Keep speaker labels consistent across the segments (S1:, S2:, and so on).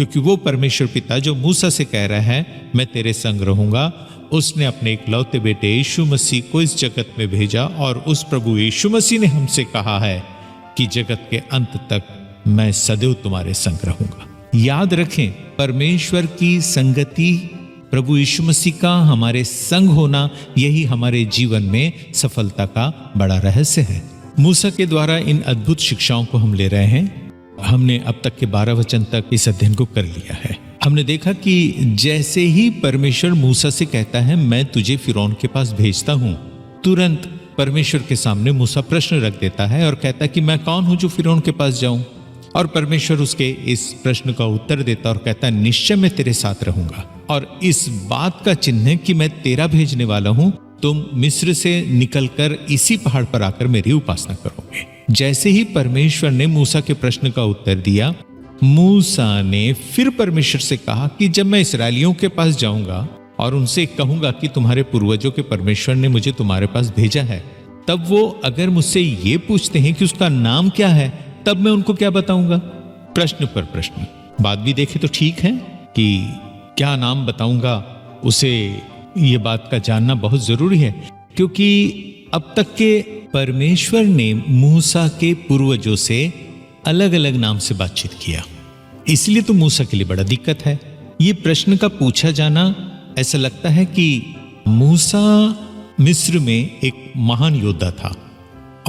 S1: क्योंकि वो परमेश्वर पिता जो मूसा से कह रहा है मैं तेरे संग रहूंगा, उसने अपने इकलौते बेटे यीशु मसीह को इस जगत में भेजा और उस प्रभु यीशु मसीह ने हमसे कहा है कि जगत के अंत तक मैं सदैव तुम्हारे संग रहूंगा। याद रखें, परमेश्वर की संगति, प्रभु यीशु मसीह का हमारे संग होना, यही हमारे जीवन में सफलता का बड़ा रहस्य है। मूसा के द्वारा इन अद्भुत शिक्षाओं को हम ले रहे हैं। हमने अब तक के 12 वचन तक इस अध्ययन को कर लिया है। हमने देखा कि जैसे ही परमेश्वर मूसा से कहता है मैं तुझे फिरौन के पास भेजता हूं, तुरंत परमेश्वर के सामने मूसा प्रश्न रख देता है और कहता है कि मैं कौन हूं जो फिरौन के पास जाऊं। और परमेश्वर उसके इस प्रश्न का उत्तर देता और कहता है निश्चय मैं तेरे साथ रहूंगा और इस बात का चिन्ह है कि मैं तेरा भेजने वाला हूं, तुम मिस्र से निकलकर इसी पहाड़ पर आकर मेरी उपासना करोगे। जैसे ही परमेश्वर ने मूसा के प्रश्न का उत्तर दिया, मूसा ने फिर परमेश्वर से कहा कि जब मैं इस्राएलियों के पास जाऊंगा और उनसे कहूंगा कि तुम्हारे पूर्वजों के परमेश्वर ने मुझे तुम्हारे पास भेजा है, तब वो अगर मुझसे ये पूछते हैं कि उसका नाम क्या है, तब मैं उनको क्या बताऊंगा? प्रश्न पर प्रश्न। बात भी देखे तो ठीक है कि क्या नाम बताऊंगा, उसे ये बात का जानना बहुत जरूरी है, क्योंकि अब तक के परमेश्वर ने मूसा के पूर्वजों से अलग अलग नाम से बातचीत किया। इसलिए तो मूसा के लिए बड़ा दिक्कत है। ये प्रश्न का पूछा जाना, ऐसा लगता है कि मूसा मिस्र में एक महान योद्धा था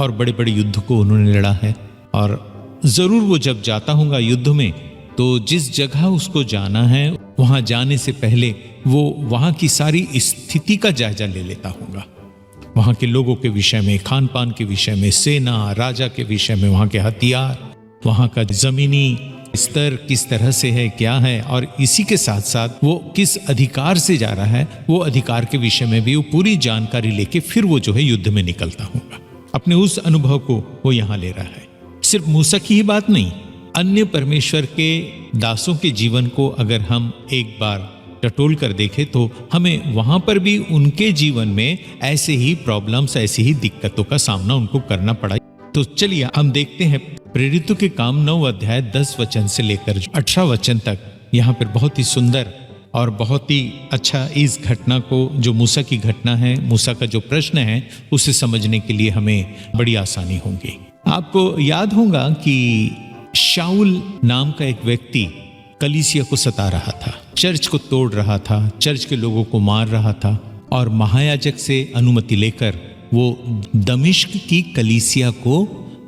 S1: और बड़े बड़े युद्ध को उन्होंने लड़ा है, और जरूर वो जब जाता होगा युद्ध में तो जिस जगह उसको जाना है वहां जाने से पहले वो वहां की सारी स्थिति का जायजा ले लेता होगा। वहां के लोगों के विषय में, खान पान के विषय में, सेना राजा के विषय में, वहां के हथियार, वहां का जमीनी स्तर किस तरह से है, क्या है, और इसी के साथ साथ वो किस अधिकार से जा रहा है, वो अधिकार के विषय में भी वो पूरी जानकारी लेके फिर वो जो है युद्ध में निकलता होगा। अपने उस अनुभव को वो यहां ले रहा है। सिर्फ मूसा की ही बात नहीं, अन्य परमेश्वर के दासों के जीवन को अगर हम एक बार टटोल कर देखें तो हमें वहां पर भी उनके जीवन में ऐसे ही प्रॉब्लम्स, ऐसी ही दिक्कतों का सामना उनको करना पड़ा। तो चलिए हम देखते हैं प्रेरितों के काम 9 अध्याय 10 वचन से लेकर 18 वचन तक। यहाँ पर बहुत ही सुंदर और बहुत ही अच्छा इस घटना को, जो मूसा की घटना है, मूसा का जो प्रश्न है, उसे समझने के लिए हमें बड़ी आसानी होगी। आपको याद होगा कि शाऊल नाम का एक व्यक्ति कलीसिया को सता रहा था, चर्च को तोड़ रहा था, चर्च के लोगों को मार रहा था, और महायाजक से अनुमति लेकर वो दमिश्क की कलीसिया को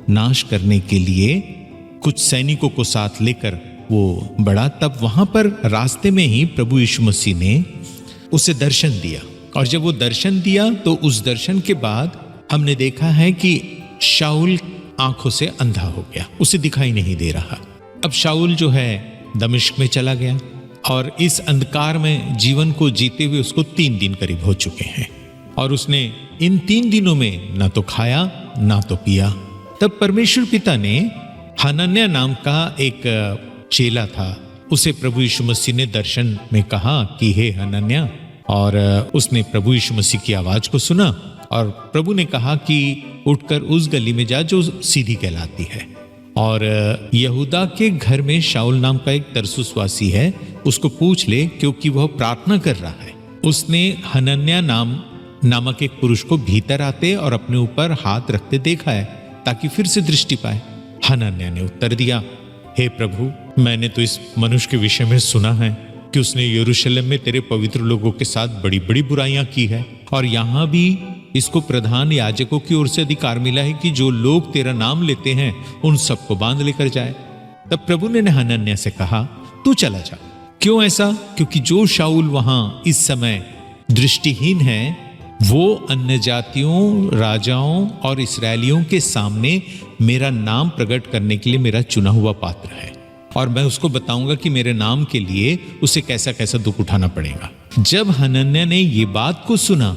S1: नाश करने के लिए कुछ सैनिकों को साथ लेकर वो बढ़ा। तब वहां पर रास्ते में ही प्रभु यीशु मसीह ने उसे दर्शन दिया, और जब वो दर्शन दिया तो उस दर्शन के बाद हमने देखा है कि शाऊल आंखों से अंधा हो गया, उसे दिखाई नहीं दे रहा। अब शाऊल जो है दमिश्क में चला गया और इस अंधकार में जीवन को जीते हुए उसको 3 दिन करीब हो चुके हैं, और उसने इन 3 दिनों में ना तो खाया ना तो पिया। तब परमेश्वर पिता ने हनन्याह नाम का एक चेला था, उसे प्रभु यीशु मसीह ने दर्शन में कहा कि हे हनन्याह, और उसने प्रभु यीशु मसीह की आवाज को सुना और प्रभु ने कहा कि उठकर उस गली में जा जो सीधी कहलाती है, और यहूदा के घर में शाऊल नाम का एक तरसुसवासी है, उसको पूछ ले क्योंकि वह प्रार्थना कर रहा है। उसने हनन्याह नामक एक पुरुष को भीतर आते और अपने ऊपर हाथ रखते देखा है ताकि फिर से दृष्टि पाए। हनन्याह ने उत्तर दिया, हे प्रभु, मैंने तो इस मनुष्य के विषय में सुना है कि उसने यरूशलेम में तेरे पवित्र लोगों के साथ बड़ी बड़ी बुराइयां की है, और यहाँ भी इसको प्रधान याजकों की ओर से अधिकार मिला है कि जो लोग तेरा नाम लेते हैं उन सबको बांध लेकर जाए। तब प्रभु ने हनन्याह से कहा, तू चला जा। क्यों ऐसा? क्योंकि जो शाऊल वहां इस समय दृष्टिहीन है, वो अन्य जातियों, राजाओं और इस्राएलियों के सामने मेरा नाम प्रकट करने के लिए मेरा चुना हुआ पात्र है, और मैं उसको बताऊंगा कि मेरे नाम के लिए उसे कैसा कैसा दुख उठाना पड़ेगा। जब हनन्याह ने ये बात को सुना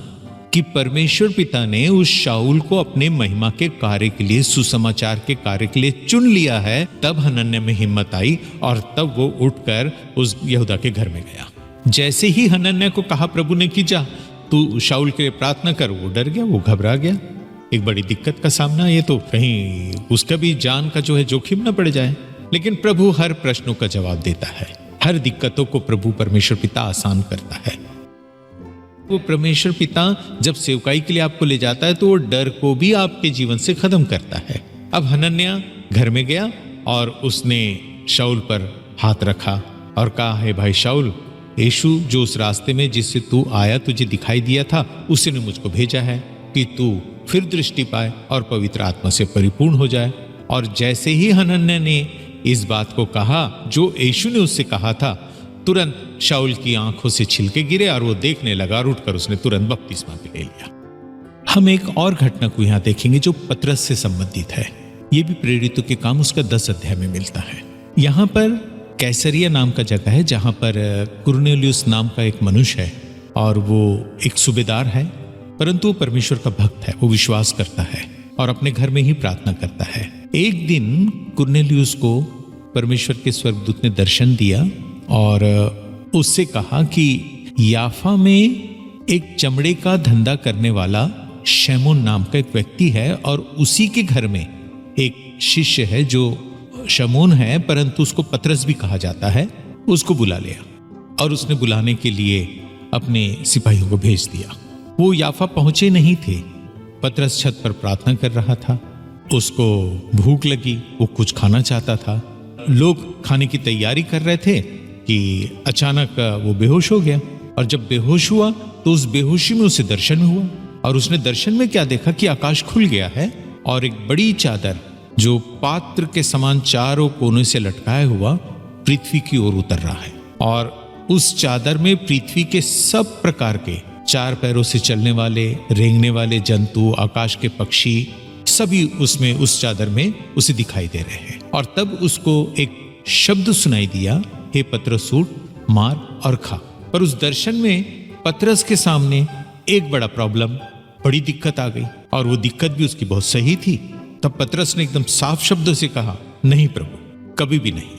S1: कि परमेश्वर पिता ने उस शाऊल को अपने महिमा के कार्य के लिए, सुसमाचार के कार्य के लिए चुन लिया है, तब हनन्याह में हिम्मत आई और तब वो उठकर उस यहूदा के घर में गया। जैसे ही हनन्याह को कहा प्रभु ने कि जा तू शाऊल के लिए प्रार्थना कर, वो डर गया, वो घबरा गया। एक बड़ी दिक्कत का सामना, ये तो कहीं उसका भी जान का जो है जोखिम ना पड़ जाए। लेकिन प्रभु हर प्रश्नों का जवाब देता है। हर दिक्कतों को प्रभु परमेश्वर पिता आसान करता है। वो परमेश्वर पिता जब सेवकाई के लिए आपको ले जाता है तो वो डर को भी आपके जीवन से खत्म करता है। अब हनन्याह घर में गया और उसने शाऊल पर हाथ रखा और कहा, है भाई शाऊल, यीशु जो उस रास्ते में जिससे तू आया तुझे दिखाई दिया था, उसी ने मुझको भेजा है कि तू फिर दृष्टि पाए और पवित्र आत्मा से परिपूर्ण हो जाए। और जैसे ही हनन्याह ने इस बात को कहा जो यीशु ने उससे कहा था, तुरंत शाऊल की आंखों से छिलके गिरे और वो देखने लगा और उठकर उसने तुरंत बपतिस्मा भी ले लिया। हम एक और घटना को यहाँ देखेंगे जो पतरस से संबंधित है। ये भी प्रेरितों के काम उसका 10 अध्याय में मिलता है। यहाँ पर कैसरिया नाम का जगह है जहाँ पर कुरनेलियुस नाम का एक मनुष्य है और वो एक सूबेदार है, परंतु वो परमेश्वर का भक्त है। वो विश्वास करता है और अपने घर में ही प्रार्थना करता है। एक दिन कुरनेलियुस को परमेश्वर के स्वर्गदूत ने दर्शन दिया और उससे कहा कि याफा में एक चमड़े का धंधा करने वाला शमौन नाम का एक व्यक्ति है और उसी के घर में एक शिष्य है जो शमौन है, परंतु उसको पतरस भी कहा जाता है, उसको बुला लिया। और उसने बुलाने के लिए अपने सिपाहियों को भेज दिया। वो याफा पहुंचे नहीं थे। पतरस छत पर प्रार्थना कर रहा था, उसको भूख लगी, वो कुछ खाना चाहता था। लोग खाने की तैयारी कर रहे थे कि अचानक वो बेहोश हो गया। और जब बेहोश हुआ तो उस बेहोशी में उसे दर्शन हुआ और उसने दर्शन में क्या देखा कि आकाश खुल गया है और एक बड़ी चादर जो पात्र के समान चारों कोनों से लटकाया हुआ पृथ्वी की ओर उतर रहा है। और उस चादर में पृथ्वी के सब प्रकार के 4 पैरों से चलने वाले, रेंगने वाले जंतु, आकाश के पक्षी, सभी उसमें उस चादर में उसे दिखाई दे रहे हैं। और तब उसको एक शब्द सुनाई दिया, हे पतरस उठ, मार और खा। पर उस दर्शन में पतरस के सामने एक बड़ा प्रॉब्लम, बड़ी दिक्कत आ गई और वो दिक्कत भी उसकी बहुत सही थी। तब पतरस ने एकदम साफ शब्दों से कहा, नहीं प्रभु, कभी भी नहीं,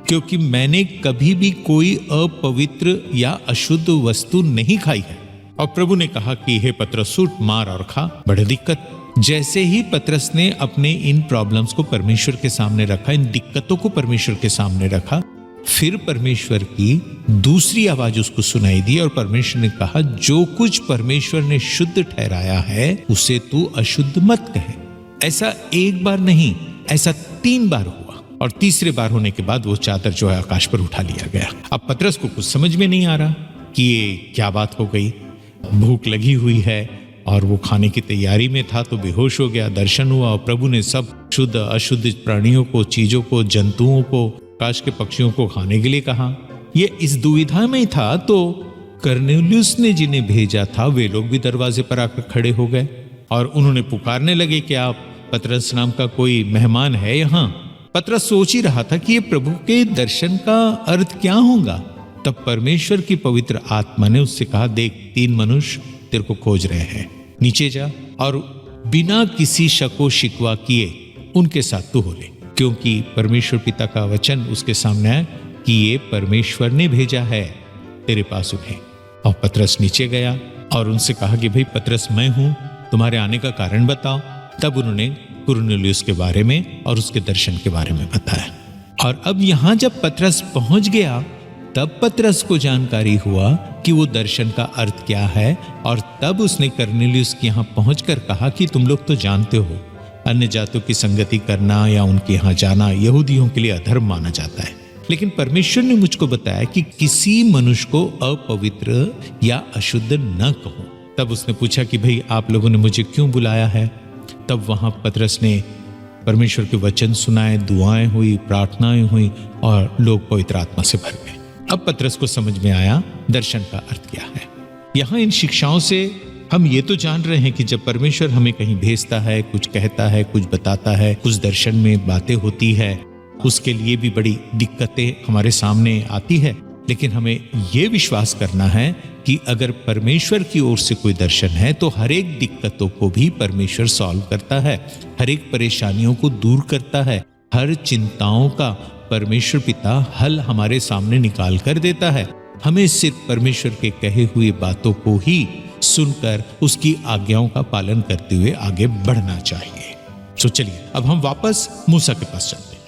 S1: क्योंकि मैंने कभी भी कोई अपवित्र या अशुद्ध वस्तु नहीं खाई है। और प्रभु ने कहा कि हे पतरस उठ, मार और खा। बड़ी दिक्कत। जैसे ही पतरस ने अपने इन प्रॉब्लम्स को परमेश्वर के सामने रखा, इन दिक्कतों को परमेश्वर के सामने रखा, फिर परमेश्वर की दूसरी आवाज उसको सुनाई दी और परमेश्वर ने कहा, जो कुछ परमेश्वर ने शुद्ध ठहराया है उसे तू अशुद्ध मत कहे। ऐसा एक बार नहीं, ऐसा 3 बार हुआ और तीसरे बार होने के बाद वो चादर जो है आकाश पर उठा लिया गया। अब पतरस को कुछ समझ में नहीं आ रहा कि ये क्या बात हो गई। भूख लगी हुई है और वो खाने की तैयारी में था तो बेहोश हो गया। दर्शन हुआ और प्रभु ने सब शुद्ध अशुद्ध प्राणियों को, चीजों को, जंतुओं को, आकाश के पक्षियों को खाने के लिए कहा। ये इस दुविधा में था तो कुरनेलियुस ने जिन्हें भेजा था वे लोग भी दरवाजे पर आकर खड़े हो गए और उन्होंने पुकारने लगे कि आप पतरस नाम का कोई मेहमान है यहाँ। पतरस सोच ही रहा था कि ये प्रभु के दर्शन का अर्थ क्या होगा। तब परमेश्वर की पवित्र आत्मा ने उससे कहा, देख 3 मनुष्य तेरे को खोज रहे हैं, नीचे जा और बिना किसी शको शिकवा किए उनके साथ तू हो ले, क्योंकि परमेश्वर पिता का वचन उसके सामने है कि ये परमेश्वर ने भेजा है तेरे पास उन्हें। और पतरस नीचे गया और उनसे कहा कि भाई पतरस मैं हूं, तुम्हारे आने का कारण बताओ। तब उन्होंने कुरनेलियुस के बारे में और उसके दर्शन के बारे में बताया। और अब यहां जब पतरस पहुंच गया तब पतरस को जानकारी हुआ कि वो दर्शन का अर्थ क्या है। और तब उसने कुरनेलियुस के यहाँ पहुंचकर कहा कि तुम लोग तो जानते हो, अन्य जातों की संगति करना या उनके यहाँ जाना यहूदियों के लिए अधर्म माना जाता है, लेकिन परमेश्वर ने मुझको बताया कि किसी मनुष्य को अपवित्र या अशुद्ध न कहो। तब उसने पूछा कि भाई आप लोगों ने मुझे क्यों बुलाया है। तब वहां पतरस ने परमेश्वर के वचन सुनाए, दुआएं हुई, प्रार्थनाएं हुई और लोग पवित्र आत्मा से भर गए। अब पतरस को समझ में आया दर्शन का अर्थ क्या है। यहां इन शिक्षाओं से हम ये तो जान रहे हैं कि जब परमेश्वर हमें कहीं भेजता है, कुछ कहता है, कुछ बताता है, कुछ दर्शन में बातें होती है, उसके लिए भी बड़ी दिक्कतें हमारे सामने आती है। लेकिन हमें ये विश्वास करना है कि अगर परमेश्वर की ओर से कोई दर्शन है तो हर एक दिक्कतों को भी परमेश्वर सॉल्व करता है, हर एक परेशानियों को दूर करता है, हर चिंताओं का परमेश्वर पिता हल हमारे सामने निकाल कर देता है। हमें सिर्फ परमेश्वर के कहे हुए बातों को ही सुनकर उसकी आज्ञाओं का पालन करते हुए आगे बढ़ना चाहिए। तो चलिए अब हम वापस मूसा के पास चलते हैं।